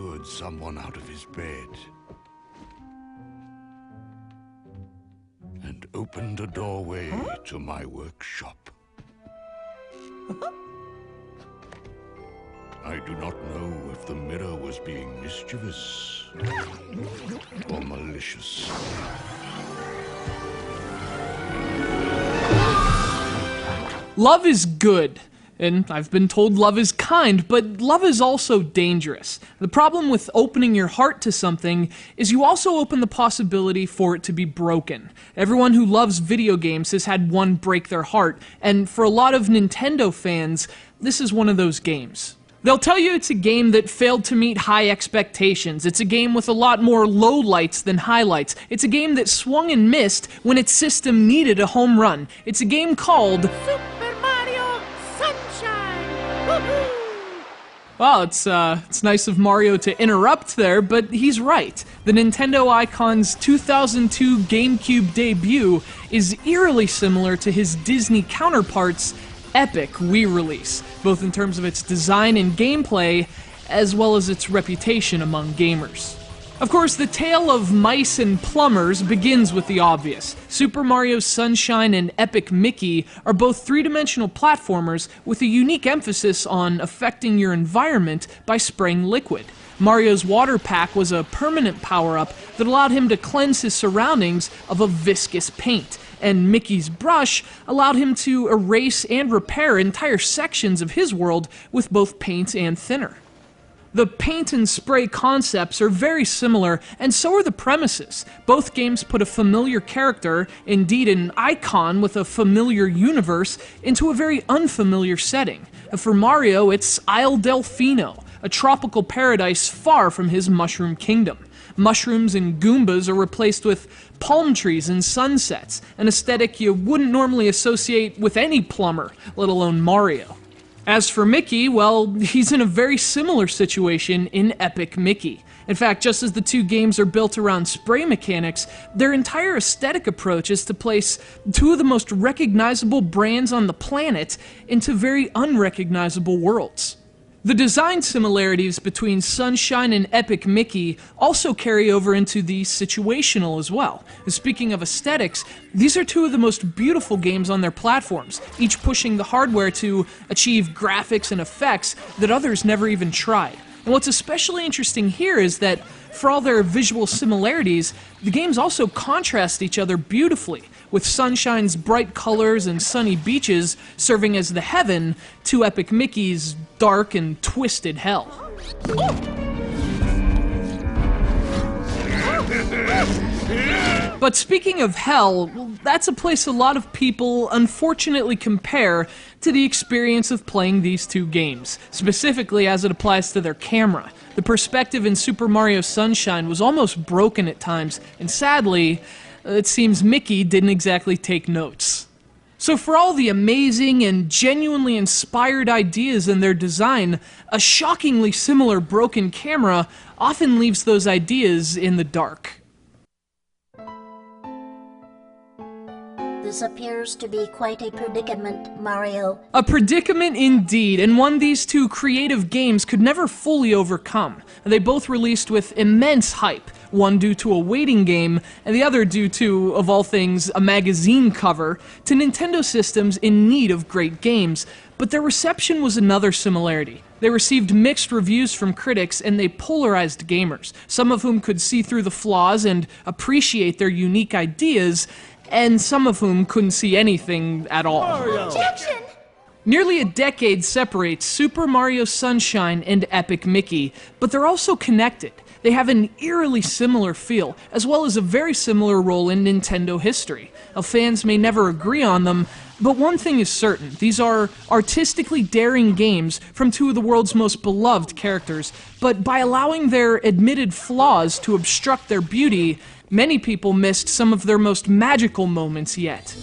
lured someone out of his bed and opened a doorway to my workshop. I do not know if the mirror was being mischievous or malicious. Love is good. And I've been told love is kind, but love is also dangerous. The problem with opening your heart to something is you also open the possibility for it to be broken. Everyone who loves video games has had one break their heart, and for a lot of Nintendo fans, this is one of those games. They'll tell you it's a game that failed to meet high expectations. It's a game with a lot more lowlights than highlights. It's a game that swung and missed when its system needed a home run. It's a game called Super Mario Sunshine! Woohoo! Well, it's nice of Mario to interrupt there, but he's right. The Nintendo Icon's 2002 GameCube debut is eerily similar to his Disney counterpart's epic Wii release, both in terms of its design and gameplay, as well as its reputation among gamers. Of course, the tale of mice and plumbers begins with the obvious. Super Mario Sunshine and Epic Mickey are both three-dimensional platformers with a unique emphasis on affecting your environment by spraying liquid. Mario's water pack was a permanent power-up that allowed him to cleanse his surroundings of a viscous paint, and Mickey's brush allowed him to erase and repair entire sections of his world with both paint and thinner. The paint and spray concepts are very similar, and so are the premises. Both games put a familiar character, indeed an icon with a familiar universe, into a very unfamiliar setting. For Mario, it's Isle Delfino, a tropical paradise far from his mushroom kingdom. Mushrooms and Goombas are replaced with palm trees and sunsets, an aesthetic you wouldn't normally associate with any plumber, let alone Mario. As for Mickey, well, he's in a very similar situation in Epic Mickey. In fact, just as the two games are built around spray mechanics, their entire aesthetic approach is to place two of the most recognizable brands on the planet into very unrecognizable worlds. The design similarities between Sunshine and Epic Mickey also carry over into the situational as well. Speaking of aesthetics, these are two of the most beautiful games on their platforms, each pushing the hardware to achieve graphics and effects that others never even tried. And what's especially interesting here is that, for all their visual similarities, the games also contrast each other beautifully, with Sunshine's bright colors and sunny beaches serving as the heaven to Epic Mickey's dark and twisted hell. But speaking of hell, well, that's a place a lot of people unfortunately compare to the experience of playing these two games, specifically as it applies to their camera. The perspective in Super Mario Sunshine was almost broken at times, and sadly, it seems Mickey didn't exactly take notes. So for all the amazing and genuinely inspired ideas in their design, a shockingly similar broken camera often leaves those ideas in the dark. This appears to be quite a predicament, Mario. A predicament indeed, and one these two creative games could never fully overcome. They both released with immense hype, one due to a waiting game, and the other due to, of all things, a magazine cover, to Nintendo systems in need of great games. But their reception was another similarity. They received mixed reviews from critics, and they polarized gamers, some of whom could see through the flaws and appreciate their unique ideas, and some of whom couldn't see anything at all. Objection! Nearly a decade separates Super Mario Sunshine and Epic Mickey, but they're also connected. They have an eerily similar feel, as well as a very similar role in Nintendo history. Now, fans may never agree on them, but one thing is certain. These are artistically daring games from two of the world's most beloved characters, but by allowing their admitted flaws to obstruct their beauty, many people missed some of their most magical moments yet.